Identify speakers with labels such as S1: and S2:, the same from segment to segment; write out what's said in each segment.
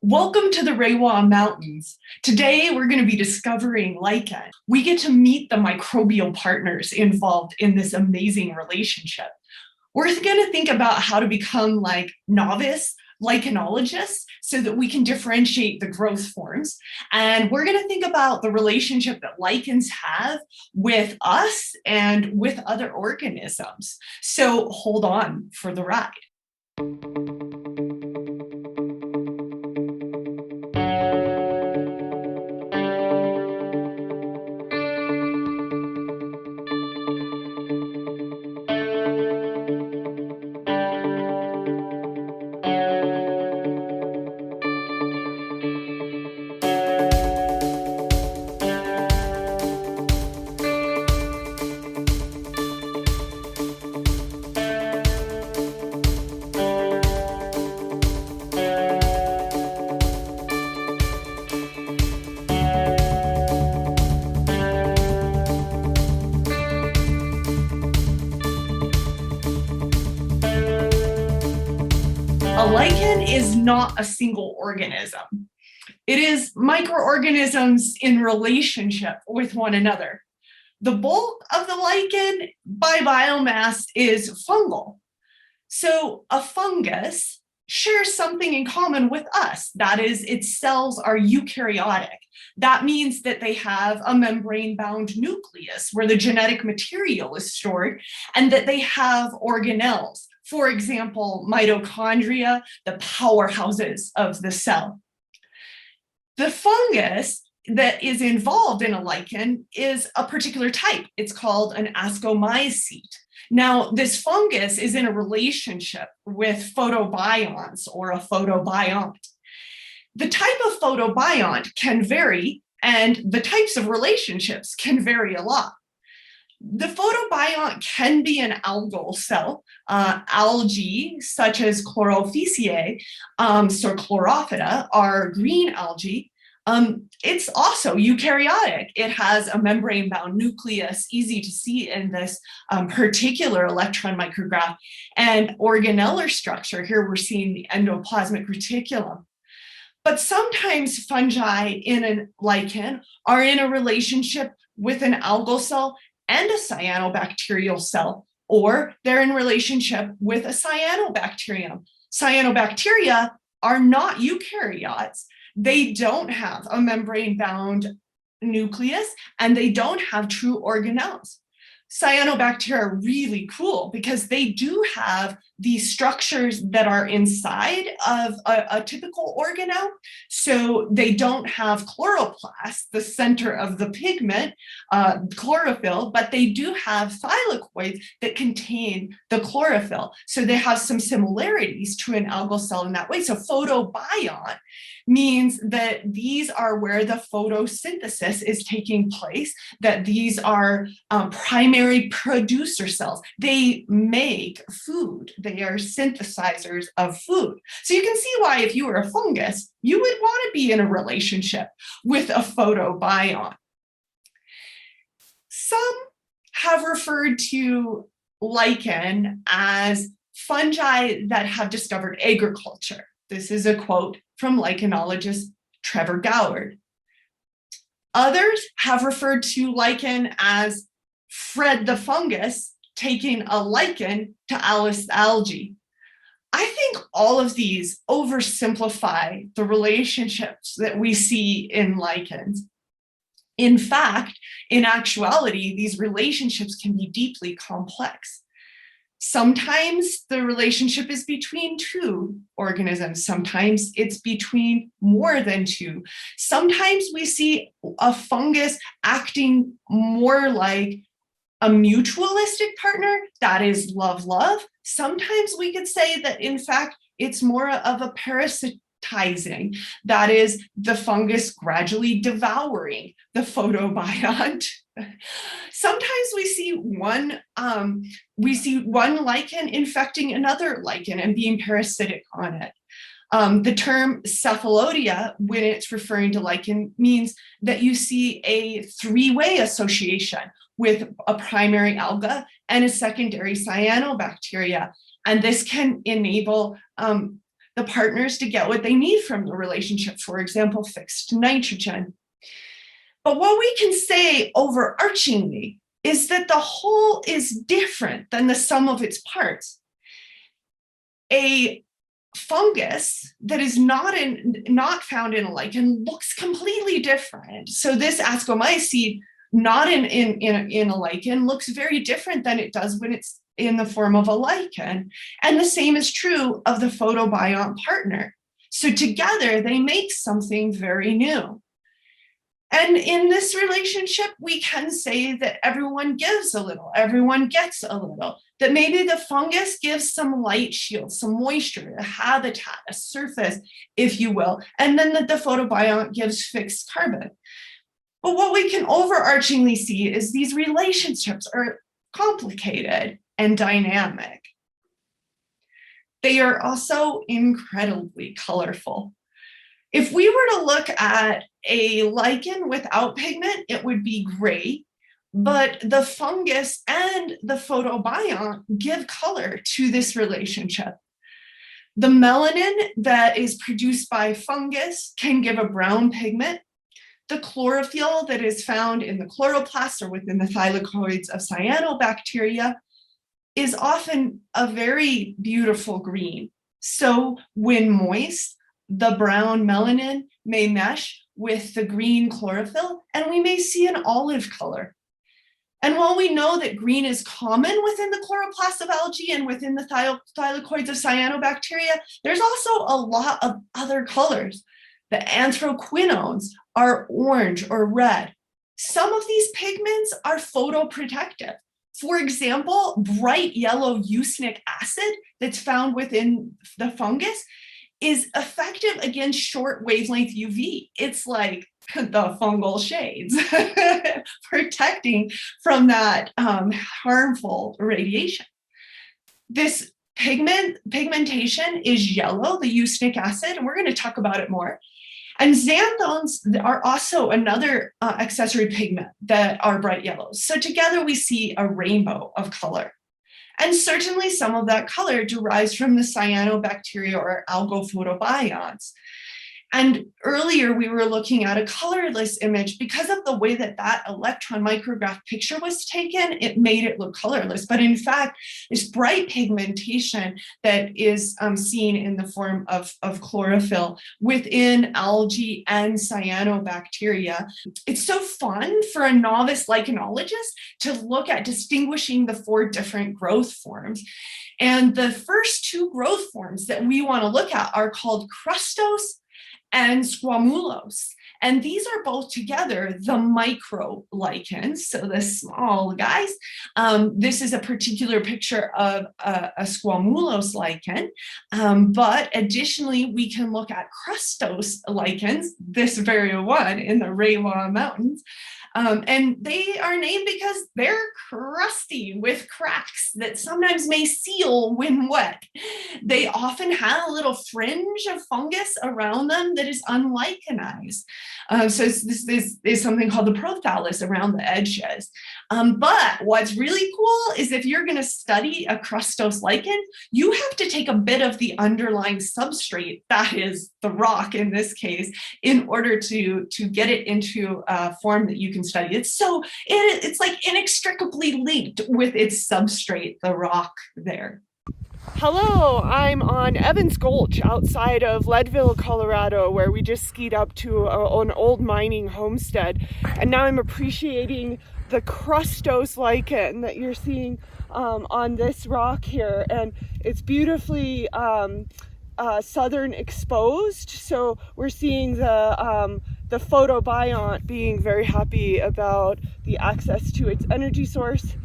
S1: Welcome to the Rewa Mountains. Today, we're going to be discovering lichen. We get to meet the microbial partners involved in this amazing relationship. We're going to think about how to become like novice lichenologists so that we can differentiate the growth forms. And we're going to think about the relationship that lichens have with us and with other organisms. So hold on for the ride. A lichen is not a single organism. It is microorganisms in relationship with one another. The bulk of the lichen by biomass is fungal. So a fungus shares something in common with us. That is, its cells are eukaryotic. That means that they have a membrane-bound nucleus where the genetic material is stored, and that they have organelles. For example, mitochondria, the powerhouses of the cell. The fungus that is involved in a lichen is a particular type. It's called an ascomycete. Now, this fungus is in a relationship with photobionts or a photobiont. The type of photobiont can vary, and the types of relationships can vary a lot. The photobiont can be an algal cell. Algae, such as Chlorophyceae, so chlorophyta, are green algae. It's also eukaryotic. It has a membrane-bound nucleus, easy to see in this particular electron micrograph, and organellar structure. Here we're seeing the endoplasmic reticulum. But sometimes fungi in a lichen are in a relationship with an algal cell and a cyanobacterial cell, or they're in relationship with a cyanobacterium. Cyanobacteria are not eukaryotes. They don't have a membrane-bound nucleus, and they don't have true organelles. Cyanobacteria are really cool because they do have these structures that are inside of a typical organelle. So they don't have chloroplast, the center of the pigment, chlorophyll, but they do have thylakoids that contain the chlorophyll. So they have some similarities to an algal cell in that way. So photobiont means that these are where the photosynthesis is taking place, that these are primary producer cells. They make food. They are synthesizers of food. So you can see why if you were a fungus, you would want to be in a relationship with a photobiont. Some have referred to lichen as fungi that have discovered agriculture. This is a quote from lichenologist Trevor Goward. Others have referred to lichen as Fred the fungus taking a lichen to Alice the algae. I think all of these oversimplify the relationships that we see in lichens. In fact, in actuality, these relationships can be deeply complex. Sometimes the relationship is between two organisms. Sometimes it's between more than two. Sometimes we see a fungus acting more like a mutualistic partner, that is love-love. Sometimes we could say that, in fact, it's more of a parasitizing, that is the fungus gradually devouring the photobiont. Sometimes we see one lichen infecting another lichen and being parasitic on it. The term cephalodia, when it's referring to lichen, means that you see a three-way association with a primary alga and a secondary cyanobacteria. And this can enable the partners to get what they need from the relationship, for example, fixed nitrogen. But what we can say overarchingly is that the whole is different than the sum of its parts. A fungus that is not found in a lichen looks completely different. So this ascomycete, not in a lichen, looks very different than it does when it's in the form of a lichen. And the same is true of the photobiont partner. So together they make something very new. And in this relationship, we can say that everyone gives a little, everyone gets a little, that maybe the fungus gives some light shield, some moisture, a habitat, a surface, if you will, and then that the photobiont gives fixed carbon. But what we can overarchingly see is these relationships are complicated and dynamic. They are also incredibly colorful. If we were to look at a lichen without pigment, it would be gray, but the fungus and the photobiont give color to this relationship. The melanin that is produced by fungus can give a brown pigment. The chlorophyll that is found in the chloroplasts or within the thylakoids of cyanobacteria is often a very beautiful green. So when moist, the brown melanin may mesh with the green chlorophyll, and we may see an olive color. And while we know that green is common within the chloroplasts of algae and within the thylakoids of cyanobacteria, there's also a lot of other colors. The anthraquinones are orange or red. Some of these pigments are photoprotective. For example, bright yellow eusinic acid that's found within the fungus is effective against short wavelength UV. It's like the fungal shades, protecting from that harmful radiation. This pigmentation is yellow, the eusinic acid, and we're going to talk about it more. And xanthones are also another accessory pigment that are bright yellows. So together we see a rainbow of color. And certainly some of that color derives from the cyanobacteria or algophotobionts. And earlier we were looking at a colorless image. Because of the way that that electron micrograph picture was taken, it made it look colorless. But in fact, this bright pigmentation that is seen in the form of chlorophyll within algae and cyanobacteria. It's so fun for a novice lichenologist to look at distinguishing the 4 different growth forms. And the first 2 growth forms that we want to look at are called crustos and squamulos. And these are both together the micro lichens, so the small guys. This is a particular picture of a squamulos lichen, but additionally, we can look at crustos lichens, this very one in the Rewa Mountains. And they are named because they're crusty with cracks that sometimes may seal when wet. They often have a little fringe of fungus around them that is unlichenized. So this is something called the prothallus around the edges. But what's really cool is if you're going to study a crustos lichen, you have to take a bit of the underlying substrate, that is the rock in this case, in order to get it into a form that you can study. It's like inextricably linked with its substrate, the rock there.
S2: Hello, I'm on Evans Gulch outside of Leadville, Colorado, where we just skied up to an old mining homestead. And now I'm appreciating the crustos lichen that you're seeing on this rock here. And it's beautifully southern exposed. So we're seeing the photobiont being very happy about the access to its energy source.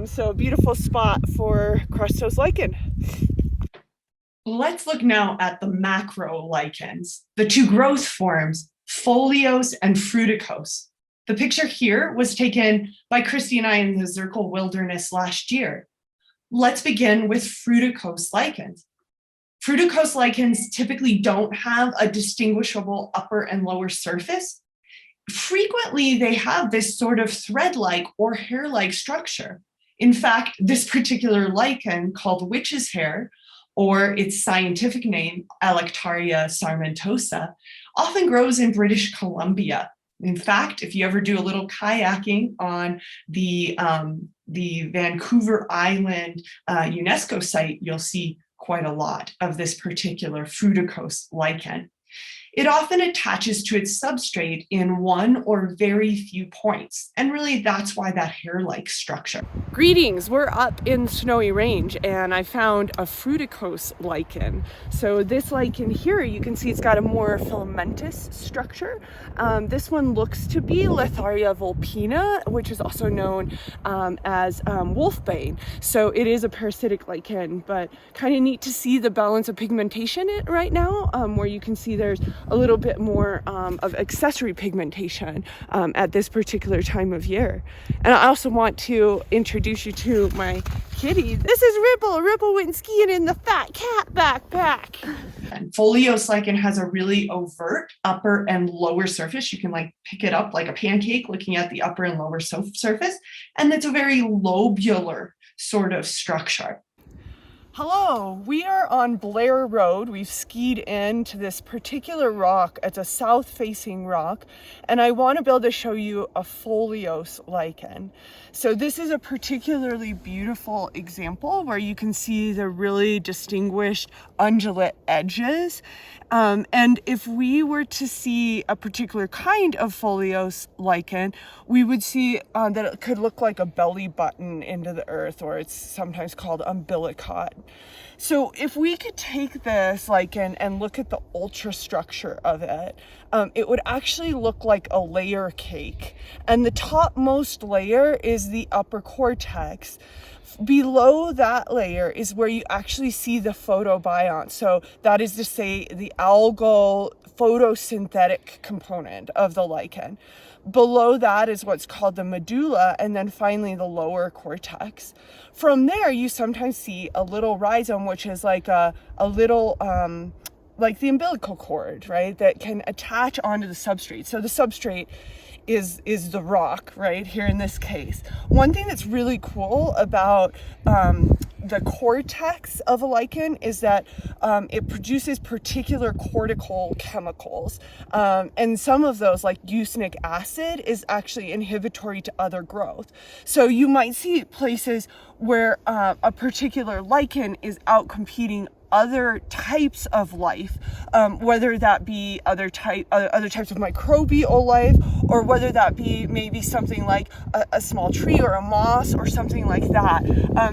S2: So a beautiful spot for crustos lichen.
S1: Let's look now at the macro lichens, the 2 growth forms, folios and Ferticos. The picture here was taken by Christy and I in the Zirkle Wilderness last year. Let's begin with Ferticos lichens. Ferticos lichens typically don't have a distinguishable upper and lower surface. Frequently, they have this sort of thread-like or hair-like structure. In fact, this particular lichen, called witch's hair, or its scientific name, Letharia sarmentosa, often grows in British Columbia. In fact, if you ever do a little kayaking on the Vancouver Island UNESCO site, you'll see quite a lot of this particular Ferticos lichen. It often attaches to its substrate in one or very few points, and really that's why that hair-like structure.
S2: Greetings, we're up in Snowy Range and I found a Ferticos lichen. So this lichen here, you can see it's got a more filamentous structure. This one looks to be Letharia volpina, which is also known as wolfbane. So it is a parasitic lichen, but kind of neat to see the balance of pigmentation right now, where you can see there's a little bit more of accessory pigmentation at this particular time of year. And I also want to introduce you to my kitty. This is Ripple. Ripple went skiing in the fat cat backpack.
S1: And folios lichen has a really overt upper and lower surface. You can like pick it up like a pancake looking at the upper and lower surface. And it's a very lobular sort of structure.
S2: Hello, we are on Blair Road. We've skied into this particular rock. It's a south-facing rock, and I want to be able to show you a folios lichen. So this is a particularly beautiful example where you can see the really distinguished undulate edges. And if we were to see a particular kind of folios lichen, we would see that it could look like a belly button into the earth, or it's sometimes called umbilicate. So if we could take this lichen and look at the ultrastructure of it, it would actually look like a layer cake. And the topmost layer is the upper cortex. Below that layer is where you actually see the photobiont. So that is to say the algal photosynthetic component of the lichen. Below that is what's called the medulla, and then finally the lower cortex. From there, you sometimes see a little rhizome, which is like a little, like the umbilical cord, right? That can attach onto the substrate. So the substrate is the rock, right? Here in this case. One thing that's really cool about the cortex of a lichen is that it produces particular cortical chemicals. And some of those, like eosinic acid, is actually inhibitory to other growth. So you might see places where a particular lichen is outcompeting other types of life, whether that be other types of microbial life, or whether that be maybe something like a small tree or a moss or something like that.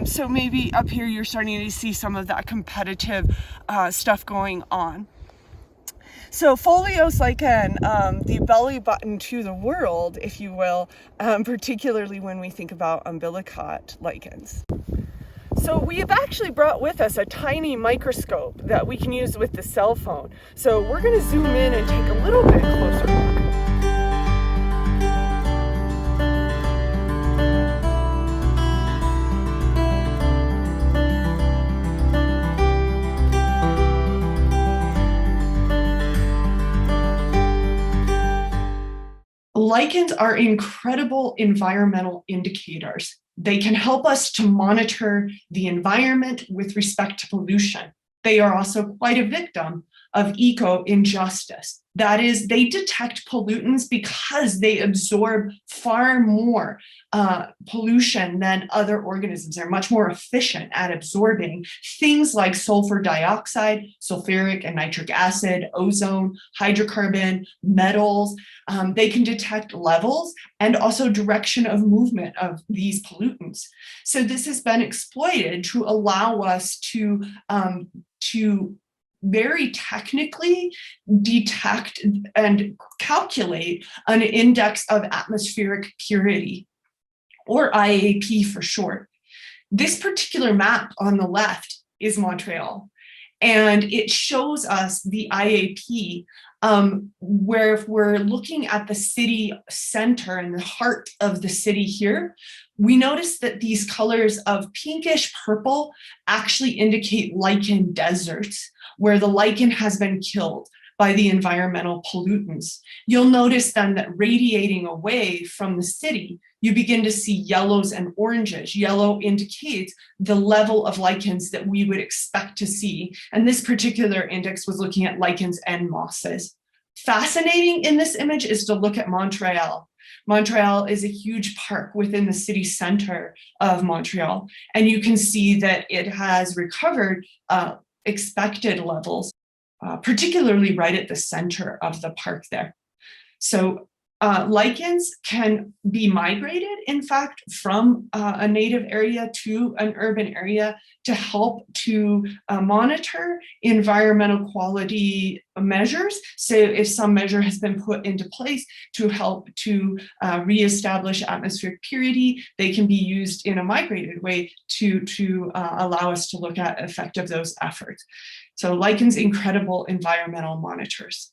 S2: So maybe up here you're starting to see some of that competitive stuff going on. So folios lichen, the belly button to the world, if you will, particularly when we think about umbilicate lichens. So we have actually brought with us a tiny microscope that we can use with the cell phone. So we're going to zoom in and take a little bit closer look.
S1: Lichens are incredible environmental indicators. They can help us to monitor the environment with respect to pollution. They are also quite a victim of eco-injustice. That is, they detect pollutants because they absorb far more pollution than other organisms. They're much more efficient at absorbing things like sulfur dioxide, sulfuric and nitric acid, ozone, hydrocarbon, metals. They can detect levels and also direction of movement of these pollutants. So this has been exploited to allow us to very technically detect and calculate an index of atmospheric purity, or IAP for short. This particular map on the left is Montreal, and it shows us the IAP where if we're looking at the city center and the heart of the city here, we notice that these colors of pinkish purple actually indicate lichen deserts, where the lichen has been killed. by the environmental pollutants. You'll notice then that radiating away from the city, you begin to see yellows and oranges. Yellow indicates the level of lichens that we would expect to see. And this particular index was looking at lichens and mosses. Fascinating in this image is to look at Montreal. Montreal is a huge park within the city center of Montreal, and you can see that it has recovered expected levels, particularly right at the center of the park there. So lichens can be migrated, in fact, from a native area to an urban area to help to monitor environmental quality measures. So if some measure has been put into place to help to reestablish atmospheric purity, they can be used in a migrated way to allow us to look at effect of those efforts. So lichens, incredible environmental monitors.